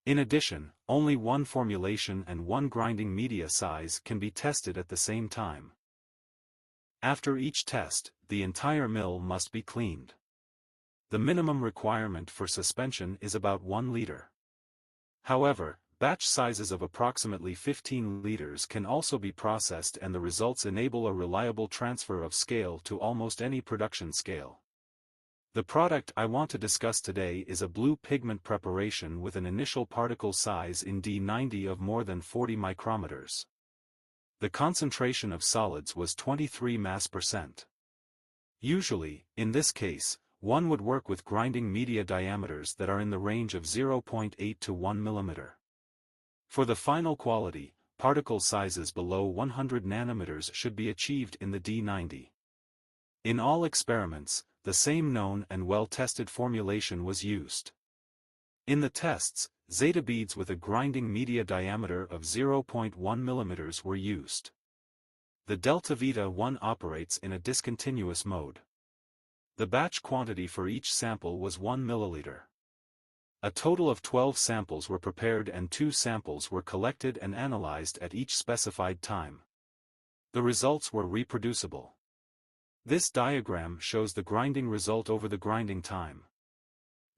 In addition, only one formulation and one grinding media size can be tested at the same time. After each test, the entire mill must be cleaned. The minimum requirement for suspension is about 1 liter. However, batch sizes of approximately 15 liters can also be processed, and the results enable a reliable transfer of scale to almost any production scale. The product I want to discuss today is a blue pigment preparation with an initial particle size in D90 of more than 40 micrometers. The concentration of solids was 23 mass%. Usually, in this case, one would work with grinding media diameters that are in the range of 0.8 to 1 mm. For the final quality, particle sizes below 100 nanometers should be achieved in the D90. In all experiments, the same known and well-tested formulation was used. In the tests, zeta beads with a grinding media diameter of 0.1 mm were used. The delta Vita 1 operates in a discontinuous mode. The batch quantity for each sample was 1 milliliter. A total of 12 samples were prepared and 2 samples were collected and analyzed at each specified time. The results were reproducible. This diagram shows the grinding result over the grinding time.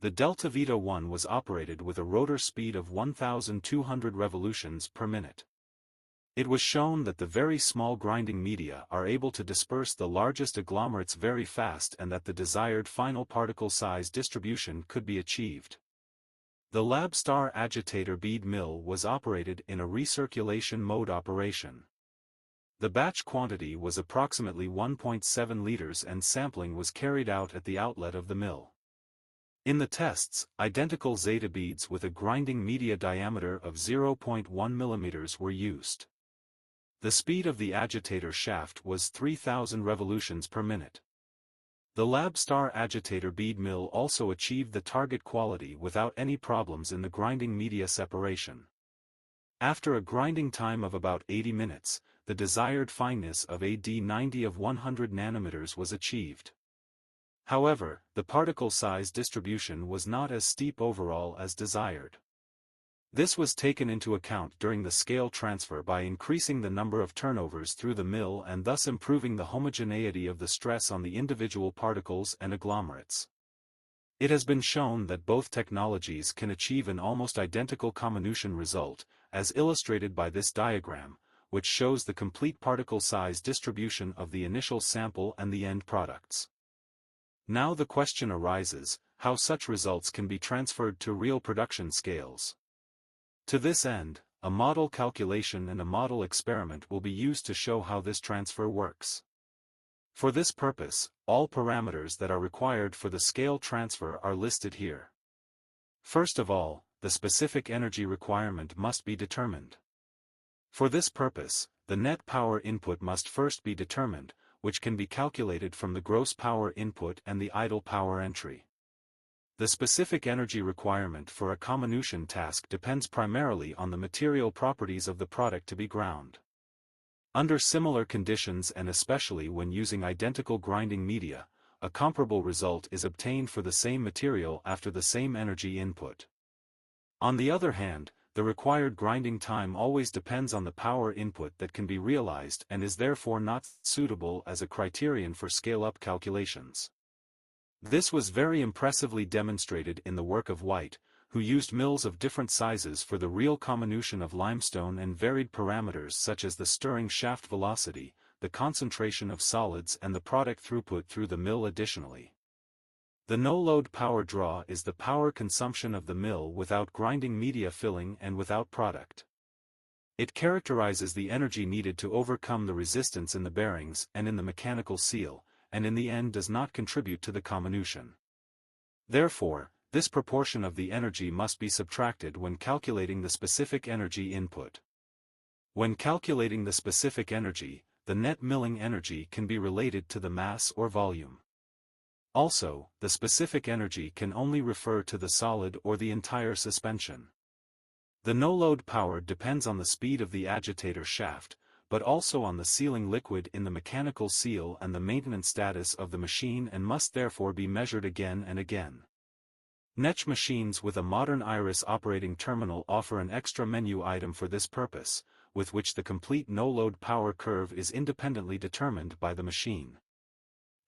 The delta Vita 1 was operated with a rotor speed of 1,200 revolutions per minute. It was shown that the very small grinding media are able to disperse the largest agglomerates very fast and that the desired final particle size distribution could be achieved. The LabStar agitator bead mill was operated in a recirculation mode operation. The batch quantity was approximately 1.7 liters and sampling was carried out at the outlet of the mill. In the tests, identical zeta beads with a grinding media diameter of 0.1 mm were used. The speed of the agitator shaft was 3,000 revolutions per minute. The LabStar agitator bead mill also achieved the target quality without any problems in the grinding media separation. After a grinding time of about 80 minutes, the desired fineness of a D90 of 100 nanometers was achieved. However, the particle size distribution was not as steep overall as desired. This was taken into account during the scale transfer by increasing the number of turnovers through the mill and thus improving the homogeneity of the stress on the individual particles and agglomerates. It has been shown that both technologies can achieve an almost identical comminution result, as illustrated by this diagram, which shows the complete particle size distribution of the initial sample and the end products. Now the question arises, how such results can be transferred to real production scales. To this end, a model calculation and a model experiment will be used to show how this transfer works. For this purpose, all parameters that are required for the scale transfer are listed here. First of all, the specific energy requirement must be determined. For this purpose, the net power input must first be determined, which can be calculated from the gross power input and the idle power entry. The specific energy requirement for a comminution task depends primarily on the material properties of the product to be ground. Under similar conditions and especially when using identical grinding media, a comparable result is obtained for the same material after the same energy input. On the other hand, the required grinding time always depends on the power input that can be realized and is therefore not suitable as a criterion for scale-up calculations. This was very impressively demonstrated in the work of White, who used mills of different sizes for the real comminution of limestone and varied parameters such as the stirring shaft velocity, the concentration of solids and the product throughput through the mill additionally. The no-load power draw is the power consumption of the mill without grinding media filling and without product. It characterizes the energy needed to overcome the resistance in the bearings and in the mechanical seal, and in the end does not contribute to the comminution. Therefore, this proportion of the energy must be subtracted when calculating the specific energy input. When calculating the specific energy, the net milling energy can be related to the mass or volume. Also, the specific energy can only refer to the solid or the entire suspension. The no-load power depends on the speed of the agitator shaft, but also on the sealing liquid in the mechanical seal and the maintenance status of the machine and must therefore be measured again and again. NETZSCH machines with a modern iris operating terminal offer an extra menu item for this purpose, with which the complete no-load power curve is independently determined by the machine.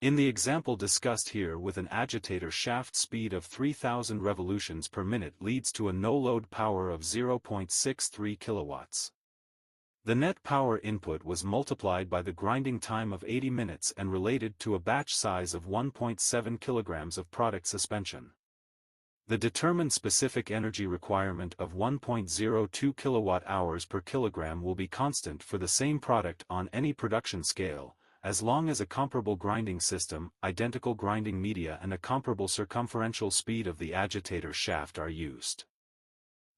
In the example discussed here with an agitator shaft speed of 3,000 revolutions per minute leads to a no-load power of 0.63 kilowatts. The net power input was multiplied by the grinding time of 80 minutes and related to a batch size of 1.7 kilograms of product suspension. The determined specific energy requirement of 1.02 kilowatt-hours per kilogram will be constant for the same product on any production scale, as long as a comparable grinding system, identical grinding media and a comparable circumferential speed of the agitator shaft are used.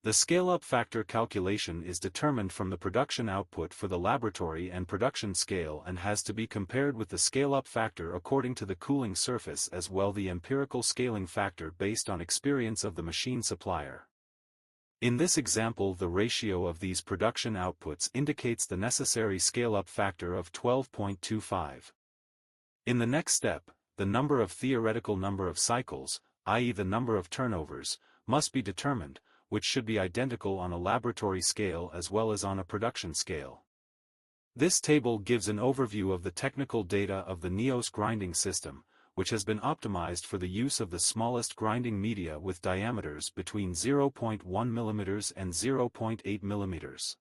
The scale-up factor calculation is determined from the production output for the laboratory and production scale and has to be compared with the scale-up factor according to the cooling surface as well the empirical scaling factor based on experience of the machine supplier. In this example, the ratio of these production outputs indicates the necessary scale-up factor of 12.25. In the next step, the theoretical number of cycles, i.e. the number of turnovers, must be determined, which should be identical on a laboratory scale as well as on a production scale. This table gives an overview of the technical data of the NETZSCH grinding system, which has been optimized for the use of the smallest grinding media with diameters between 0.1 mm and 0.8 mm.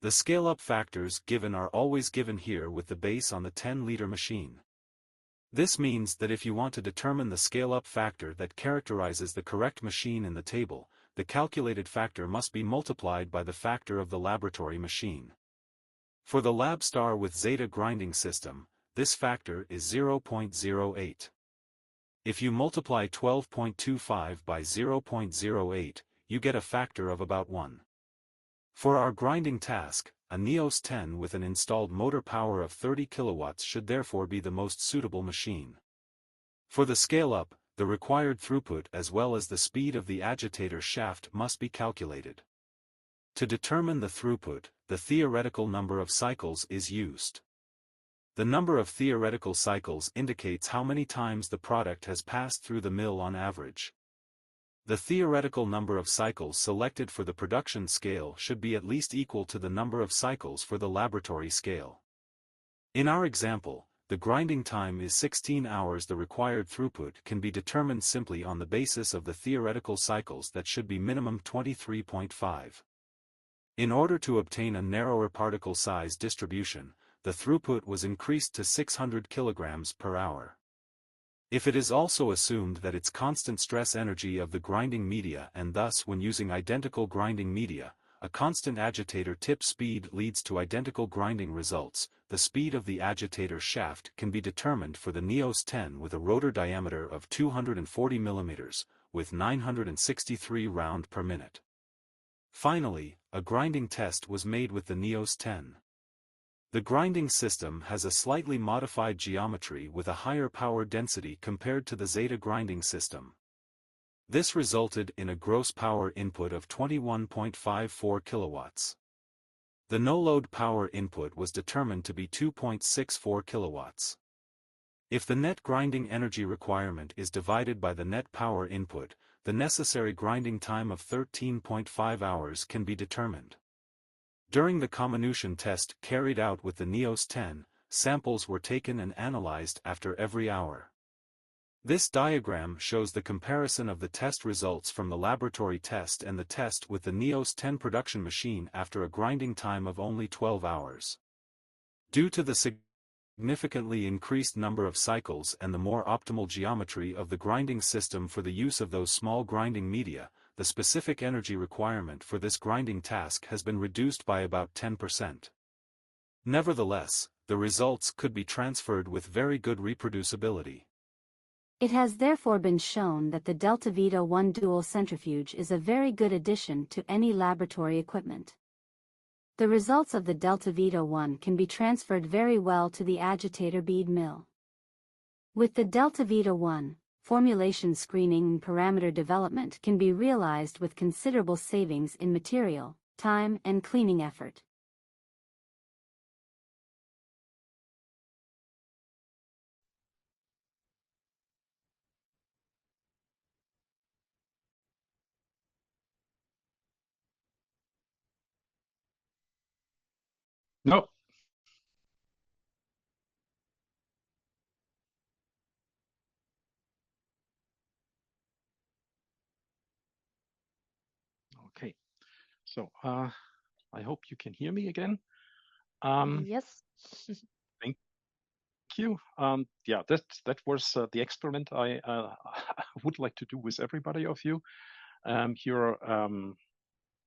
The scale-up factors given are always given here with the base on the 10-liter machine. This means that if you want to determine the scale-up factor that characterizes the correct machine in the table, the calculated factor must be multiplied by the factor of the laboratory machine. For the LabStar with Zeta grinding system, this factor is 0.08. If you multiply 12.25 by 0.08, you get a factor of about 1. For our grinding task, a NETZSCH-10 with an installed motor power of 30 kilowatts should therefore be the most suitable machine. For the scale-up, the required throughput as well as the speed of the agitator shaft must be calculated. To determine the throughput, the theoretical number of cycles is used. The number of theoretical cycles indicates how many times the product has passed through the mill on average. The theoretical number of cycles selected for the production scale should be at least equal to the number of cycles for the laboratory scale. In our example, the grinding time is 16 hours. The required throughput can be determined simply on the basis of the theoretical cycles that should be minimum 23.5. In order to obtain a narrower particle size distribution, the throughput was increased to 600 kilograms per hour. If it is also assumed that its constant stress energy of the grinding media and thus when using identical grinding media, a constant agitator tip speed leads to identical grinding results, the speed of the agitator shaft can be determined for the NETZSCH-10 with a rotor diameter of 240 mm, with 963 round per minute. Finally, a grinding test was made with the NETZSCH-10. The grinding system has a slightly modified geometry with a higher power density compared to the Zeta grinding system. This resulted in a gross power input of 21.54 kilowatts. The no-load power input was determined to be 2.64 kilowatts. If the net grinding energy requirement is divided by the net power input, the necessary grinding time of 13.5 hours can be determined. During the comminution test carried out with the NETZSCH-10, samples were taken and analyzed after every hour. This diagram shows the comparison of the test results from the laboratory test and the test with the NETZSCH-10 production machine after a grinding time of only 12 hours. Due to the significantly increased number of cycles and the more optimal geometry of the grinding system for the use of those small grinding media, the specific energy requirement for this grinding task has been reduced by about 10%. Nevertheless, the results could be transferred with very good reproducibility. It has therefore been shown that the Delta Vito 1 dual centrifuge is a very good addition to any laboratory equipment. The results of the Delta Vito 1 can be transferred very well to the agitator bead mill. With the Delta Vito 1, formulation screening and parameter development can be realized with considerable savings in material, time and cleaning effort. No. Okay. So I hope you can hear me again. Yes. Thank you. Yeah, that was the experiment I would like to do with everybody of you. Your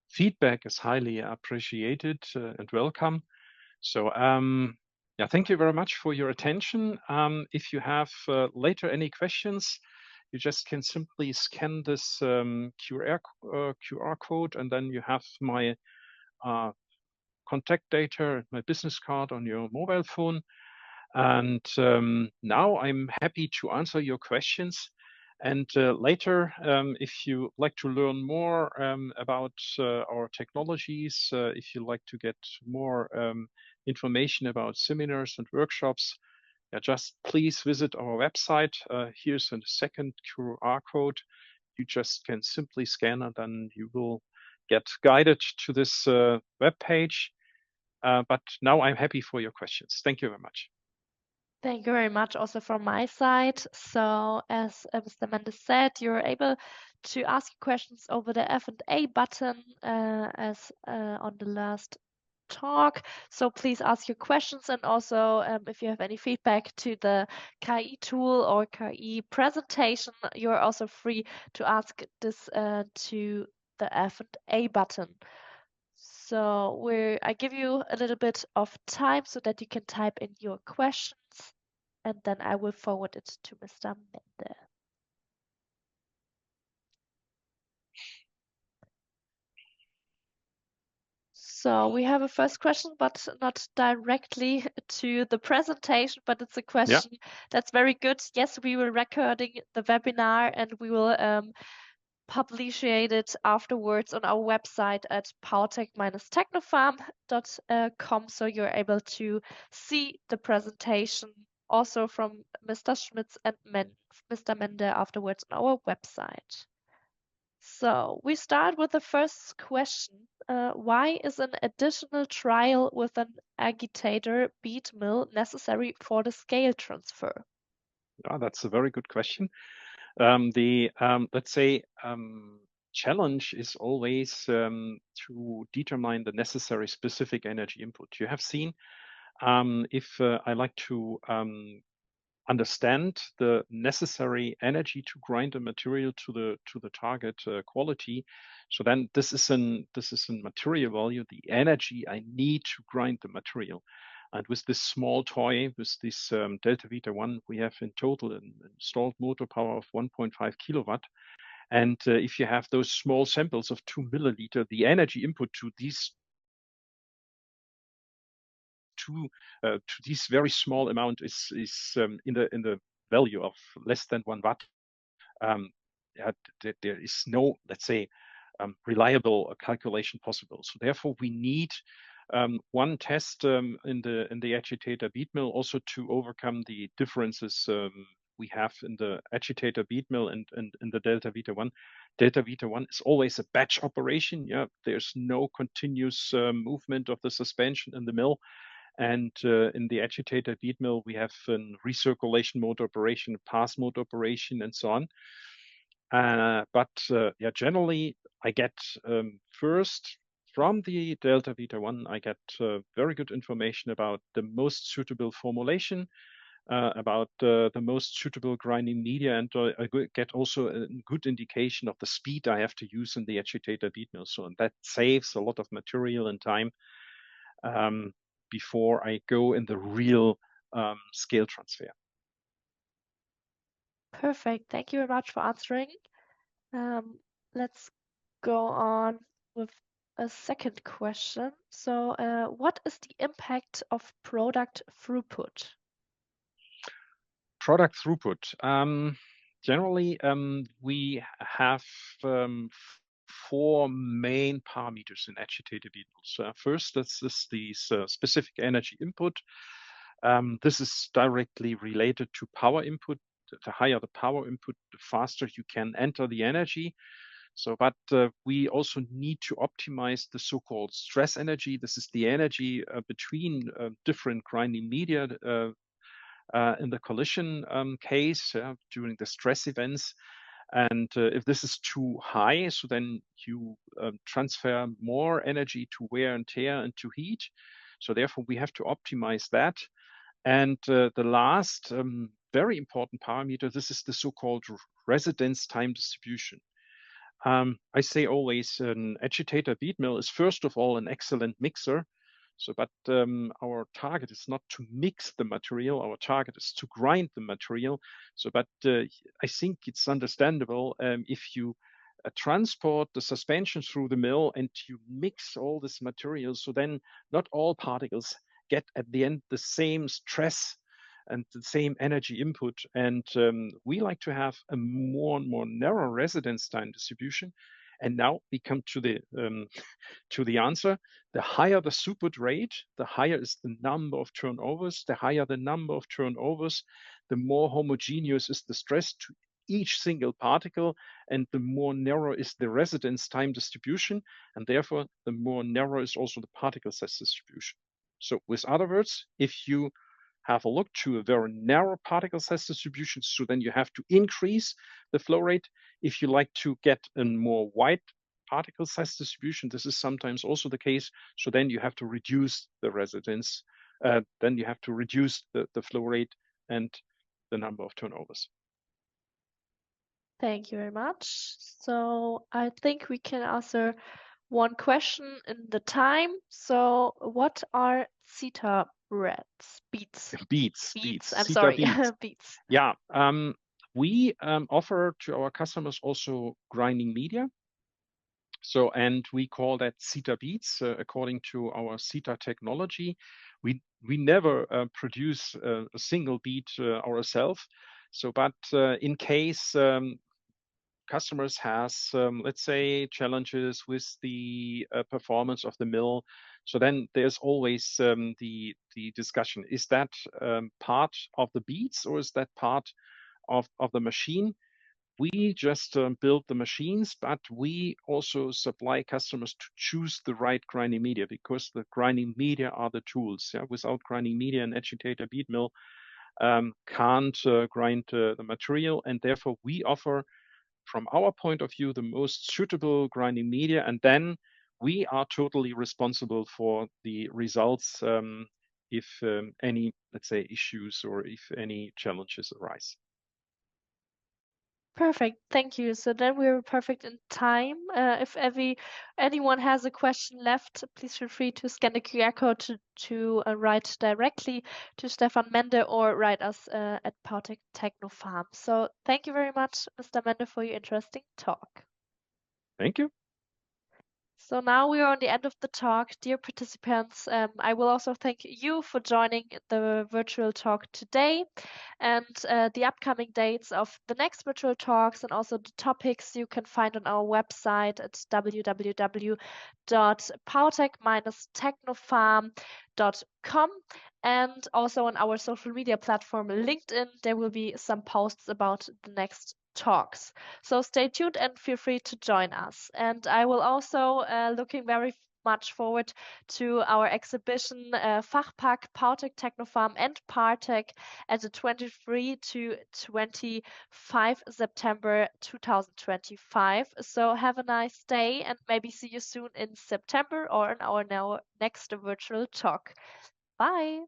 feedback is highly appreciated and welcome. So yeah, thank you very much for your attention. If you have later any questions, you just can simply scan this QR code, and then you have my contact data, my business card on your mobile phone. And now I'm happy to answer your questions. And later, if you like to learn more about our technologies, if you like to get more information about seminars and workshops, just please visit our website. Here's a second QR code. You just can simply scan, and then you will get guided to this web page. But now I'm happy for your questions. Thank you very much. Thank you very much also from my side. So as Mr. Mende said, you're able to ask questions over the F&A button as on the last talk. So please ask your questions, and also if you have any feedback to the KI tool or KI presentation, you're also free to ask this to the F&A button. So I give you a little bit of time so that you can type in your questions, and then I will forward it to Mr. Mende. So we have a first question, but not directly to the presentation, but it's a question that's very good. Yes, we will recording the webinar, and we will publish it afterwards on our website at powertech-technofarm.com, so you're able to see the presentation also from Mr. Schmitz and Mr. Mende afterwards on our website. So we start with the first question. Why is an additional trial with an agitator bead mill necessary for the scale transfer? That's a very good question. Let's say challenge is always to determine the necessary specific energy input. You have seen if I like to understand the necessary energy to grind a material to the target quality. So then this is a material value, the energy I need to grind the material. And with this small toy, with this Delta Vita 1, we have in total an installed motor power of 1.5 kilowatt. And if you have those small samples of 2 milliliter, the energy input to these to this very small amount is in the value of less than 1 watt. There is no, let's say, reliable calculation possible. So therefore, we need one test in the agitator bead mill also to overcome the differences we have in the agitator bead mill and in the Delta Vita 1. Delta Vita 1 is always a batch operation. Yeah, there's no continuous movement of the suspension in the mill. And in the agitator bead mill, we have a recirculation mode operation, pass mode operation, and so on. But generally, I get first from the Delta Vita 1, I get very good information about the most suitable formulation, about the most suitable grinding media, and I get also a good indication of the speed I have to use in the agitator bead mill. So that saves a lot of material and time before I go in the real scale transfer. Perfect. Thank you very much for answering. Let's go on with a second question. So what is the impact of product throughput? Product throughput. Generally, we have 4 main parameters in agitator bead mills. First, this is the specific energy input. This is directly related to power input. The higher the power input, the faster you can enter the energy. So, but we also need to optimize the so-called stress energy. This is the energy between different grinding media in the collision case during the stress events. And if this is too high, so then you transfer more energy to wear and tear and to heat. So therefore, we have to optimize that. And the last very important parameter, this is the so-called residence time distribution. I say always an agitator bead mill is first of all an excellent mixer. So, but our target is not to mix the material. Our target is to grind the material. So, but I think it's understandable if you transport the suspension through the mill and you mix all this material. So then not all particles get at the end the same stress and the same energy input. And we like to have a more and more narrow residence time distribution. And now we come to the answer. The higher the throughput rate, the higher is the number of turnovers. The higher the number of turnovers, the more homogeneous is the stress to each single particle, and the more narrow is the residence time distribution, and therefore the more narrow is also the particle size distribution. So with other words, if you have a look to a very narrow particle size distribution, so then you have to increase the flow rate. If you like to get a more wide particle size distribution, this is sometimes also the case. So then you have to reduce the residence, then you have to reduce the flow rate and the number of turnovers. Thank you very much. So I think we can answer one question in the time. So what are Zeta breads? Beets. I'm Zeta sorry, beets. beets. Yeah, we offer to our customers also grinding media. So, and we call that Zeta beets according to our Zeta technology. We never produce a single beet ourselves. So, but in case customers has, let's say, challenges with the performance of the mill, so then there's always the discussion: is that part of the beets or is that part of the machine? We just build the machines, but we also supply customers to choose the right grinding media, because the grinding media are the tools. Yeah? Without grinding media, an agitator bead mill can't grind the material, and therefore we offer, from our point of view, the most suitable grinding media, and then we are totally responsible for the results if any, let's say, issues or if any challenges arise. Perfect, thank you. So then we're perfect in time. If anyone has a question left, please feel free to scan the QR code to write directly to Stefan Mende or write us at Powtech Technofarm. So thank you very much, Mr. Mende, for your interesting talk. Thank you. So now we are on the end of the talk. Dear participants, I will also thank you for joining the virtual talk today, and the upcoming dates of the next virtual talks and also the topics you can find on our website at www.powtech-technofarm.com, and also on our social media platform LinkedIn. There will be some posts about the next talks. So stay tuned and feel free to join us. And I will also looking very much forward to our exhibition Fachpark, Powtech Technofarm and Partech at the 23 to 25 September 2025. So have a nice day and maybe see you soon in September or in our next virtual talk. Bye.